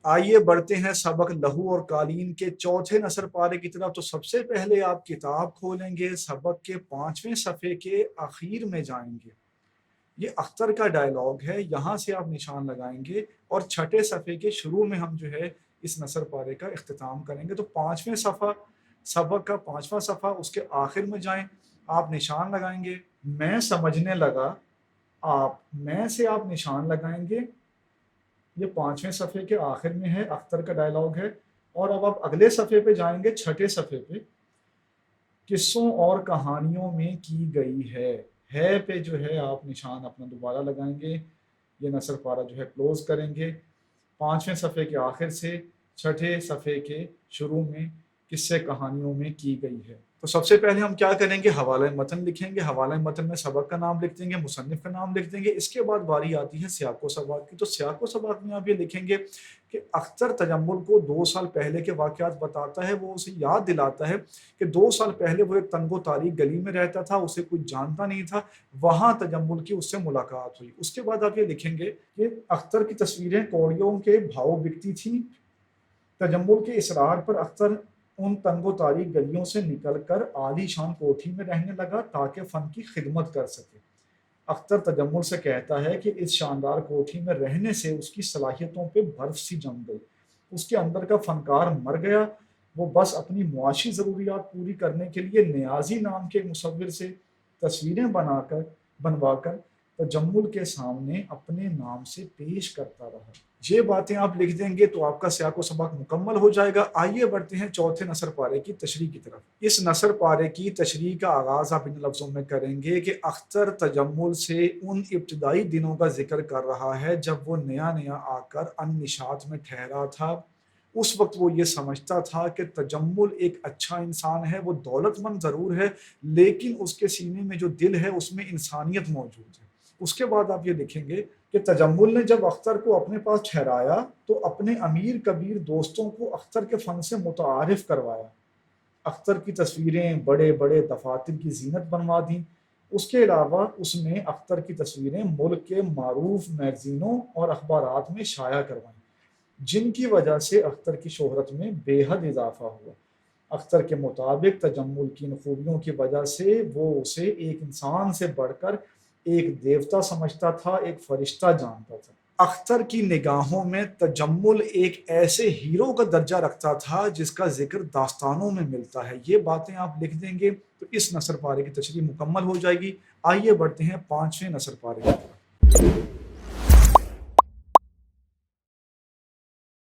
आइए बढ़ते हैं सबक लहू और कालीन के चौथे नसर पारे की तरफ। तो सबसे पहले आप किताब खोलेंगे, सबक के 5वें सफ़े के आखिर में जाएंगे। ये अख्तर का डायलॉग है, यहाँ से आप निशान लगाएंगे और छठे सफ़े के शुरू में हम जो है इस नसर पारे का इख्तिताम करेंगे। तो 5वें सफ़ा, सबक का 5वां सफ़ा, उसके आखिर में जाएं, आप निशान लगाएंगे। मैं समझने लगा, आप मैं से आप निशान लगाएंगे। ये 5वें सफ़े के आखिर में है, अख्तर का डायलॉग है। और अब आप अगले सफ़े पे जाएंगे, छठे सफ़े पे, किस्सों और कहानियों में की गई है पे जो है आप निशान अपना दोबारा लगाएंगे। ये नसर पारा जो है क्लोज करेंगे। 5वें सफ़े के आखिर से छठे सफ़े के शुरू में किस्से कहानियों में की गई है। तो सबसे पहले हम क्या करेंगे, हवाला मतन लिखेंगे। हवाला मतन में सबक का नाम लिख देंगे, मुसन्निफ का नाम लिख देंगे। इसके बाद बारी आती है सियाको सबाक की। तो सियाको सबाक में आप ये लिखेंगे कि अख्तर तजम्मुल को 2 साल पहले के वाक़यात बताता है। वो उसे याद दिलाता है कि 2 साल पहले वो एक तंगो तारीक गली में रहता था, उसे कुछ जानता नहीं था, वहाँ तजम्मुल की उससे मुलाकात हुई। उसके बाद आप ये लिखेंगे कि अख्तर की तस्वीरें कौड़ियों के भाव बिकती थीं। तजम्मुल के इसरार पर अख्तर उन तंगो तारीक गलियों से निकलकर आलीशान कोठी में रहने लगा ताकि फ़न की खिदमत कर सके। अख्तर तजम्मुल से कहता है कि इस शानदार कोठी में रहने से उसकी सलाहियतों पे बर्फ सी जम गई। उसके अंदर का फनकार मर गया। वो बस अपनी मुआशी ज़रूरियात पूरी करने के लिए नियाज़ी नाम के मुसव्विर से तस्वीरें बनवाकर तजम्मुल के सामने अपने नाम से पेश करता रहा। ये बातें आप लिख देंगे तो आपका सियाको सबक मुकम्मल हो जाएगा। आइए बढ़ते हैं चौथे नसर पारे की तशरीह की तरफ। इस नसर पारे की तशरीह का आगाज़ आप इन लफ्ज़ों में करेंगे कि अख्तर तजम्मुल से उन इब्तदाई दिनों का जिक्र कर रहा है जब वो नया नया आकर अन-निशात में ठहरा था। उस वक्त वो ये समझता था कि तजम्मुल एक अच्छा इंसान है, वो दौलतमंद ज़रूर है, लेकिन उसके सीने में जो दिल है उसमें इंसानियत मौजूद है। उसके बाद आप ये लिखेंगे कि तजम्मुल ने जब अख्तर को अपने पास ठहराया तो अपने अमीर कबीर दोस्तों को अख्तर के फ़न से मुतारिफ करवाया। अख्तर की तस्वीरें बड़े बड़े दफातर की जीनत बनवा दी। उसके अलावा उसने अख्तर की तस्वीरें मुल्क के मारूफ मैगजीनों और अखबारात में शाया करवाई, जिनकी वजह से अख्तर की शोहरत में बेहद इजाफा हुआ। अख्तर के मुताबिक तजम्मुल की इन खूबियों की वजह से वो उसे एक इंसान से बढ़कर एक देवता समझता था, एक फरिश्ता जानता था। अख्तर की निगाहों में तजम्मुल एक ऐसे हीरो का दर्जा रखता था जिसका जिक्र दास्तानों में मिलता है। ये बातें आप लिख देंगे तो इस नसर पारे की तशरीह मुकम्मल हो जाएगी। आइए बढ़ते हैं 5वें नसर पारे की तरफ।